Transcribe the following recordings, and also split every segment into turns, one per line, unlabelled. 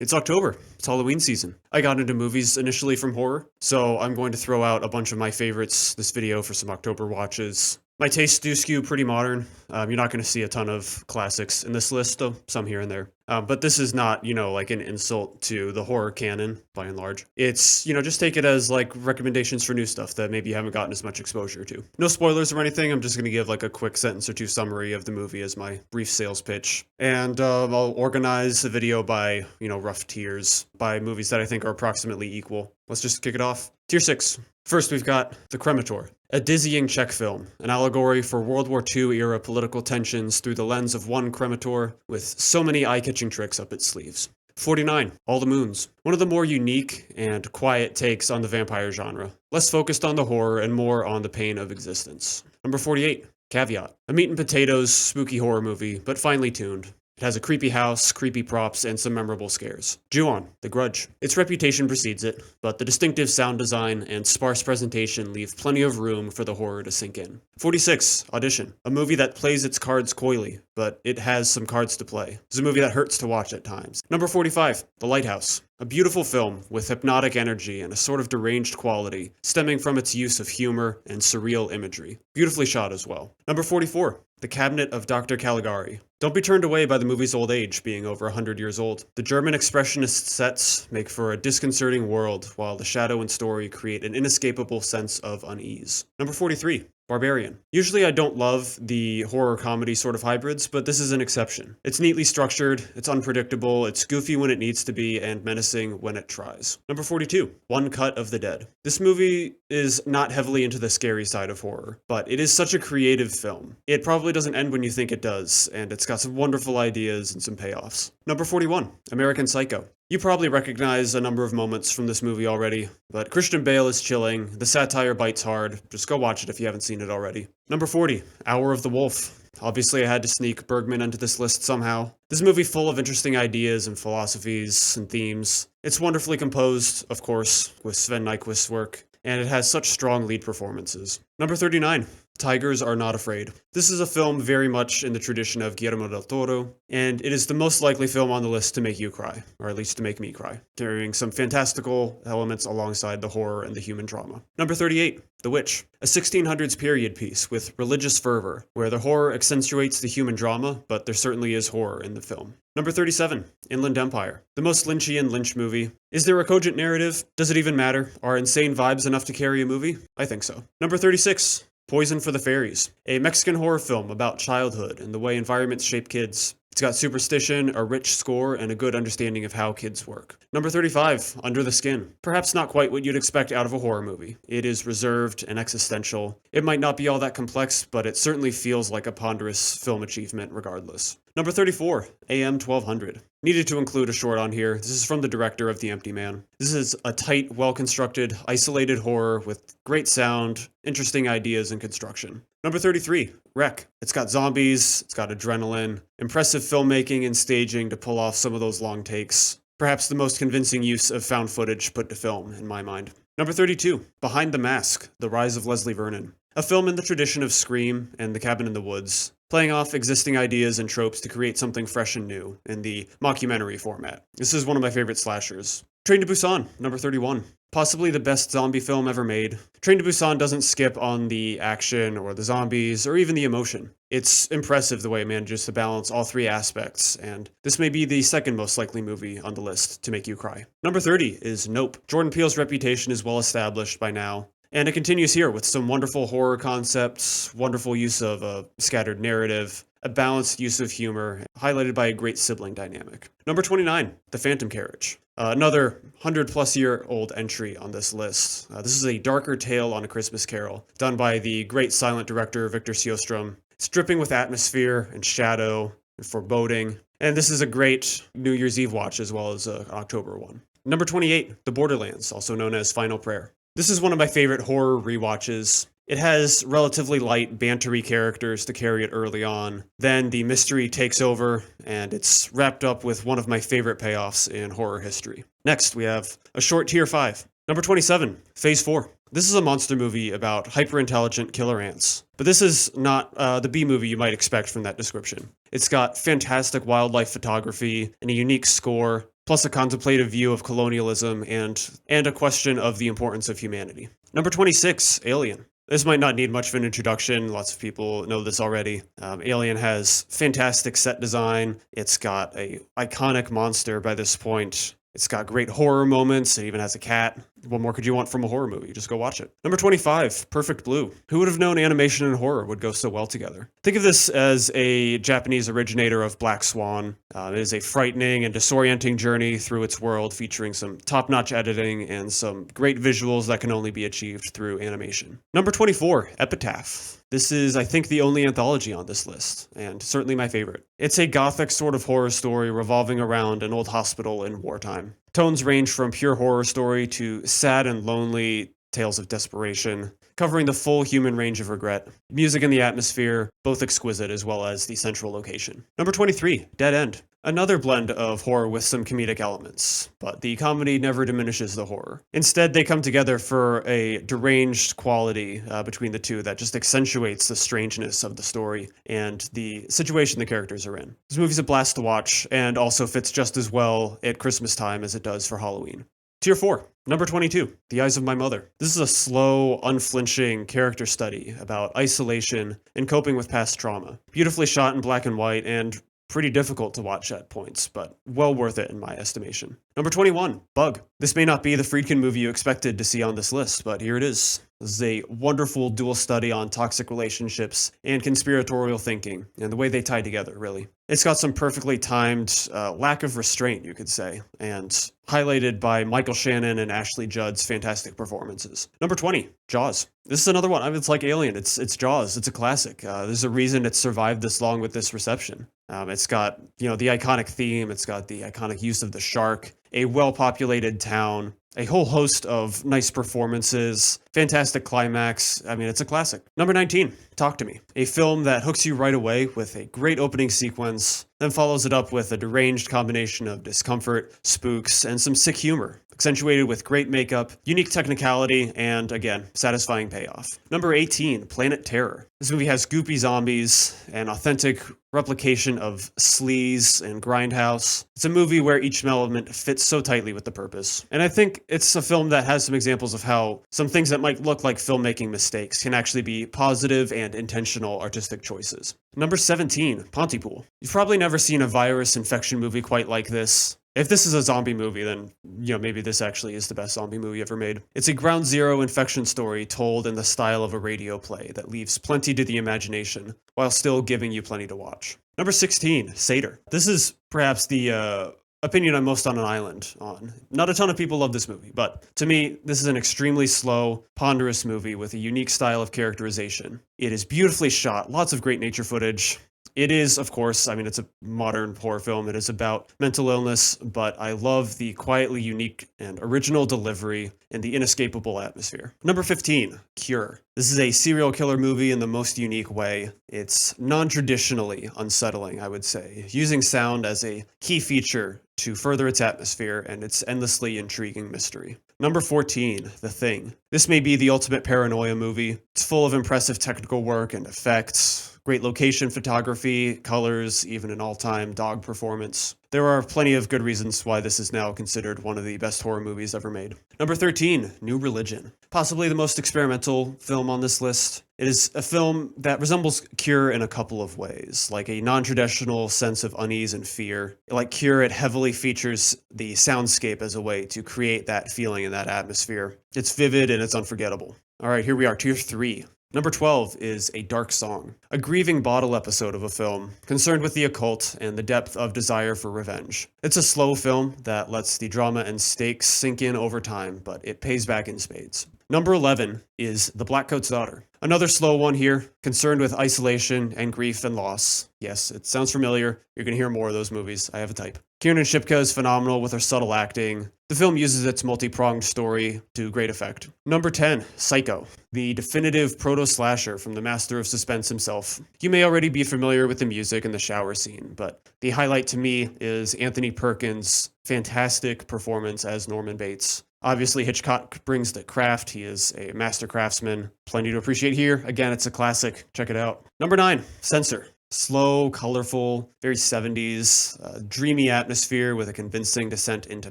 It's October. It's Halloween season. I got into movies initially from horror, so I'm going to throw out a bunch of my favorites this video for some October watches. My tastes do skew pretty modern. You're not going to see a ton of classics in this list, though, some here and there. But this is not, like an insult to the horror canon, by and large. It's, just take it as, like, recommendations for new stuff that maybe you haven't gotten as much exposure to. No spoilers or anything, I'm just going to give, like, a quick sentence or two summary of the movie as my brief sales pitch. And I'll organize a video by, rough tiers, by movies that I think are approximately equal. Let's just kick it off. Tier 6. First, we've got The Cremator, a dizzying Czech film, an allegory for World War II-era political tensions through the lens of one cremator with so many eye-catching tricks up its sleeves. 49. All the Moons, one of the more unique and quiet takes on the vampire genre, less focused on the horror and more on the pain of existence. Number 48. Caveat, a meat and potatoes spooky horror movie, but finely tuned. It has a creepy house, creepy props, and some memorable scares. Ju-on, The Grudge. Its reputation precedes it, but the distinctive sound design and sparse presentation leave plenty of room for the horror to sink in. 46. Audition, a movie that plays its cards coyly, but it has some cards to play. It's a movie that hurts to watch at times. Number 45. The Lighthouse. A beautiful film with hypnotic energy and a sort of deranged quality, stemming from its use of humor and surreal imagery. Beautifully shot as well. Number 44. The Cabinet of Dr. Caligari. Don't be turned away by the movie's old age, being over 100 years old. The German expressionist sets make for a disconcerting world, while the shadow and story create an inescapable sense of unease. Number 43. Barbarian. Usually I don't love the horror comedy sort of hybrids, but this is an exception. It's neatly structured, it's unpredictable, it's goofy when it needs to be, and menacing when it tries. Number 42. One Cut of the Dead. This movie is not heavily into the scary side of horror, but it is such a creative film. It probably doesn't end when you think it does, and it's got some wonderful ideas and some payoffs. Number 41. American Psycho. You probably recognize a number of moments from this movie already, but Christian Bale is chilling, the satire bites hard, just go watch it if you haven't seen it already. Number 40, Hour of the Wolf. Obviously I had to sneak Bergman into this list somehow. This movie full of interesting ideas and philosophies and themes. It's wonderfully composed, of course, with Sven Nykvist's work, and it has such strong lead performances. Number 39. Tigers Are Not Afraid. This is a film very much in the tradition of Guillermo del Toro, and it is the most likely film on the list to make you cry, or at least to make me cry, carrying some fantastical elements alongside the horror and the human drama. Number 38. The Witch, a 1600s period piece with religious fervor, where the horror accentuates the human drama, but there certainly is horror in the film. Number 37. Inland Empire, the most Lynchian Lynch movie. Is there a cogent narrative? Does it even matter? Are insane vibes enough to carry a movie? I think so. Number 36. Poison for the Fairies, a Mexican horror film about childhood and the way environments shape kids. It's got superstition, a rich score, and a good understanding of how kids work. Number 35, Under the Skin. Perhaps not quite what you'd expect out of a horror movie. It is reserved and existential. It might not be all that complex, but it certainly feels like a ponderous film achievement regardless. Number 34, AM 1200. Needed to include a short on here. This is from the director of The Empty Man. This is a tight, well-constructed, isolated horror with great sound, interesting ideas, and construction. Number 33, Wreck. It's got zombies, it's got adrenaline, impressive filmmaking and staging to pull off some of those long takes. Perhaps the most convincing use of found footage put to film, in my mind. Number 32, Behind the Mask, The Rise of Leslie Vernon. A film in the tradition of Scream and The Cabin in the Woods, playing off existing ideas and tropes to create something fresh and new in the mockumentary format. This is one of my favorite slashers. Train to Busan, number 31. Possibly the best zombie film ever made. Train to Busan doesn't skip on the action or the zombies or even the emotion. It's impressive the way it manages to balance all three aspects, and this may be the second most likely movie on the list to make you cry. Number 30 is Nope. Jordan Peele's reputation is well established by now, and it continues here with some wonderful horror concepts, wonderful use of a scattered narrative, a balanced use of humor, highlighted by a great sibling dynamic. Number 29, The Phantom Carriage. Another 100-plus-year-old entry on this list. This is a darker tale on A Christmas Carol, done by the great silent director Victor Sjöström. It's dripping with atmosphere and shadow and foreboding, and this is a great New Year's Eve watch as well as an October one. Number 28, The Borderlands, also known as Final Prayer. This is one of my favorite horror rewatches. It has relatively light, bantery characters to carry it early on. Then the mystery takes over, and it's wrapped up with one of my favorite payoffs in horror history. Next, we have a short tier 5. Number 27, Phase 4. This is a monster movie about hyper-intelligent killer ants. But this is not the B movie you might expect from that description. It's got fantastic wildlife photography and a unique score. plus a contemplative view of colonialism and a question of the importance of humanity. Number 26, Alien. This might not need much of an introduction. Lots of people know this already. Alien has fantastic set design. It's got a iconic monster by this point. It's got great horror moments. It even has a cat. What more could you want from a horror movie? Just go watch it. Number 25, Perfect Blue. Who would have known animation and horror would go so well together? Think of this as a Japanese originator of Black Swan. It is a frightening and disorienting journey through its world, featuring some top-notch editing and some great visuals that can only be achieved through animation. Number 24, Epitaph. This is, I think, the only anthology on this list, and certainly my favorite. It's a gothic sort of horror story revolving around an old hospital in wartime. Tones range from pure horror story to sad and lonely tales of desperation, covering the full human range of regret. Music and the atmosphere, both exquisite, as well as the central location. Number 23, Dead End. Another blend of horror with some comedic elements, but the comedy never diminishes the horror. Instead, they come together for a deranged quality between the two that just accentuates the strangeness of the story and the situation the characters are in. This movie's a blast to watch, and also fits just as well at Christmas time as it does for Halloween. Tier 4, number 22, The Eyes of My Mother. This is a slow, unflinching character study about isolation and coping with past trauma. Beautifully shot in black and white and pretty difficult to watch at points, but well worth it in my estimation. Number 21, Bug. This may not be the Friedkin movie you expected to see on this list, but here it is. This is a wonderful dual study on toxic relationships and conspiratorial thinking, and the way they tie together, really. It's got some perfectly timed lack of restraint, you could say, and highlighted by Michael Shannon and Ashley Judd's fantastic performances. Number 20, Jaws. This is another one. I mean, it's like Alien. It's Jaws. It's a classic. There's a reason it's survived this long with this reception. It's got, the iconic theme. It's got the iconic use of the shark, a well-populated town, a whole host of nice performances, fantastic climax. I mean, it's a classic. Number 19, Talk to Me. A film that hooks you right away with a great opening sequence, then follows it up with a deranged combination of discomfort, spooks, and some sick humor, accentuated with great makeup, unique technicality, and, again, satisfying payoff. Number 18, Planet Terror. This movie has goopy zombies, an authentic replication of sleaze and grindhouse. It's a movie where each element fits so tightly with the purpose. And I think it's a film that has some examples of how some things that might look like filmmaking mistakes can actually be positive and intentional artistic choices. Number 17, Pontypool. You've probably never seen a virus infection movie quite like this. If this is a zombie movie, then, maybe this actually is the best zombie movie ever made. It's a ground zero infection story told in the style of a radio play that leaves plenty to the imagination, while still giving you plenty to watch. Number 16, Sator. This is perhaps the opinion I'm most on an island on. Not a ton of people love this movie, but to me, this is an extremely slow, ponderous movie with a unique style of characterization. It is beautifully shot, lots of great nature footage. It is, of course, it's a modern horror film. It is about mental illness, but I love the quietly unique and original delivery and the inescapable atmosphere. Number 15, Cure. This is a serial killer movie in the most unique way. It's non-traditionally unsettling, I would say, using sound as a key feature to further its atmosphere and its endlessly intriguing mystery. Number 14, The Thing. This may be the ultimate paranoia movie. It's full of impressive technical work and effects, great location photography, colors, even an all-time dog performance. There are plenty of good reasons why this is now considered one of the best horror movies ever made. Number 13, New Religion. Possibly the most experimental film on this list. It is a film that resembles Cure in a couple of ways, like a non-traditional sense of unease and fear. Like Cure, it heavily features the soundscape as a way to create that feeling and that atmosphere. It's vivid and it's unforgettable. All right, here we are, tier 3. Number 12 is A Dark Song, a grieving bottle episode of a film concerned with the occult and the depth of desire for revenge. It's a slow film that lets the drama and stakes sink in over time, but it pays back in spades. Number 11 is The Blackcoat's Daughter. Another slow one here, concerned with isolation and grief and loss. Yes, it sounds familiar. You're going to hear more of those movies. I have a type. Kiernan Shipka is phenomenal with her subtle acting. The film uses its multi-pronged story to great effect. Number 10, Psycho, the definitive proto-slasher from the master of suspense himself. You may already be familiar with the music and the shower scene, but the highlight to me is Anthony Perkins' fantastic performance as Norman Bates. Obviously, Hitchcock brings the craft. He is a master craftsman. Plenty to appreciate here. Again, it's a classic. Check it out. Number 9, Censor. Slow, colorful, very 70s, dreamy atmosphere with a convincing descent into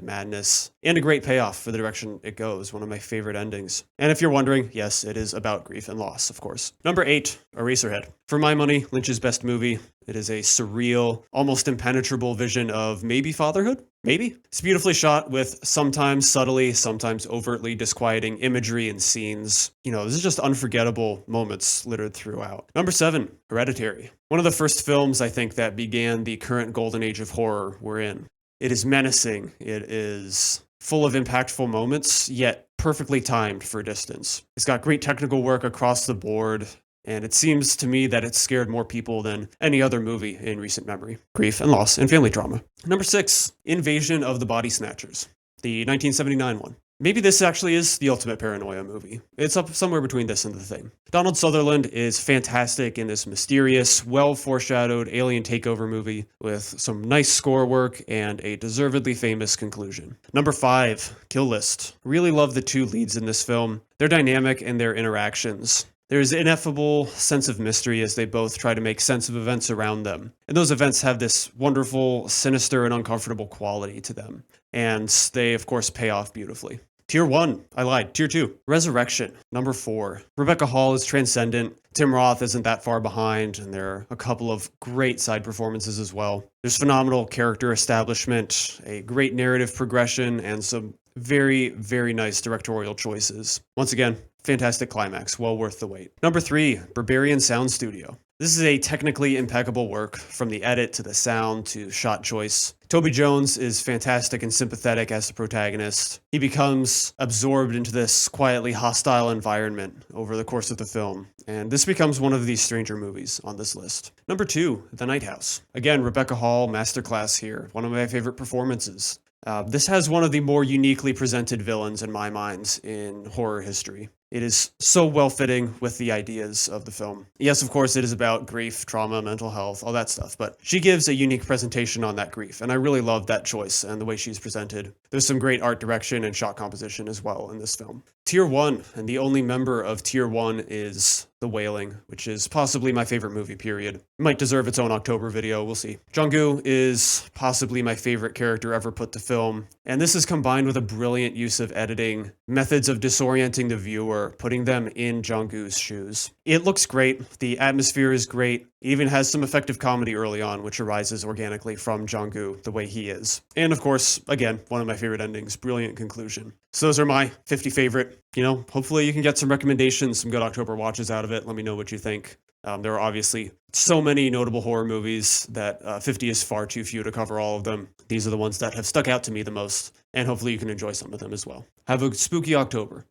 madness, and a great payoff for the direction it goes, one of my favorite endings. And if you're wondering, yes, it is about grief and loss, of course. Number 8, Eraserhead. For my money, Lynch's best movie. It is a surreal, almost impenetrable vision of maybe fatherhood? Maybe? It's beautifully shot with sometimes subtly, sometimes overtly disquieting imagery and scenes. This is just unforgettable moments littered throughout. Number 7, Hereditary. One of the first films, I think, that began the current golden age of horror we're in. It is menacing. It is full of impactful moments, yet perfectly timed for distance. It's got great technical work across the board, and it seems to me that it scared more people than any other movie in recent memory. Grief and loss and family drama. Number 6, Invasion of the Body Snatchers, the 1979 one. Maybe this actually is the ultimate paranoia movie. It's up somewhere between this and The Thing. Donald Sutherland is fantastic in this mysterious, well-foreshadowed alien takeover movie with some nice score work and a deservedly famous conclusion. Number 5, Kill List. Really love the two leads in this film. Their dynamic and their interactions. There's an ineffable sense of mystery as they both try to make sense of events around them. And those events have this wonderful, sinister, and uncomfortable quality to them. And they, of course, pay off beautifully. Tier 1. I lied. Tier 2. Resurrection. Number 4. Rebecca Hall is transcendent. Tim Roth isn't that far behind, and there are a couple of great side performances as well. There's phenomenal character establishment, a great narrative progression, and some very, very nice directorial choices. Once again, fantastic climax, well worth the wait. Number 3, Berberian Sound Studio. This is a technically impeccable work, from the edit to the sound to shot choice. Toby Jones is fantastic and sympathetic as the protagonist. He becomes absorbed into this quietly hostile environment over the course of the film, and this becomes one of the stranger movies on this list. Number 2, The Lighthouse. Again, Rebecca Hall, masterclass here, one of my favorite performances. This has one of the more uniquely presented villains in my mind in horror history. It is so well-fitting with the ideas of the film. Yes, of course, it is about grief, trauma, mental health, all that stuff, but she gives a unique presentation on that grief, and I really love that choice and the way she's presented. There's some great art direction and shot composition as well in this film. Tier 1, and the only member of Tier 1 is The Wailing, which is possibly my favorite movie, period. It might deserve its own October video, we'll see. Jung-goo is possibly my favorite character ever put to film, and this is combined with a brilliant use of editing, methods of disorienting the viewer, putting them in Jung-goo's shoes. It looks great, the atmosphere is great, it even has some effective comedy early on, which arises organically from Jung-goo, the way he is. And of course, again, one of my favorite endings, brilliant conclusion. So those are my 50 favorite. Hopefully you can get some recommendations, some good October watches out of it. Let me know what you think. There are obviously so many notable horror movies that 50 is far too few to cover all of them. These are the ones that have stuck out to me the most, and hopefully you can enjoy some of them as well. Have a spooky October.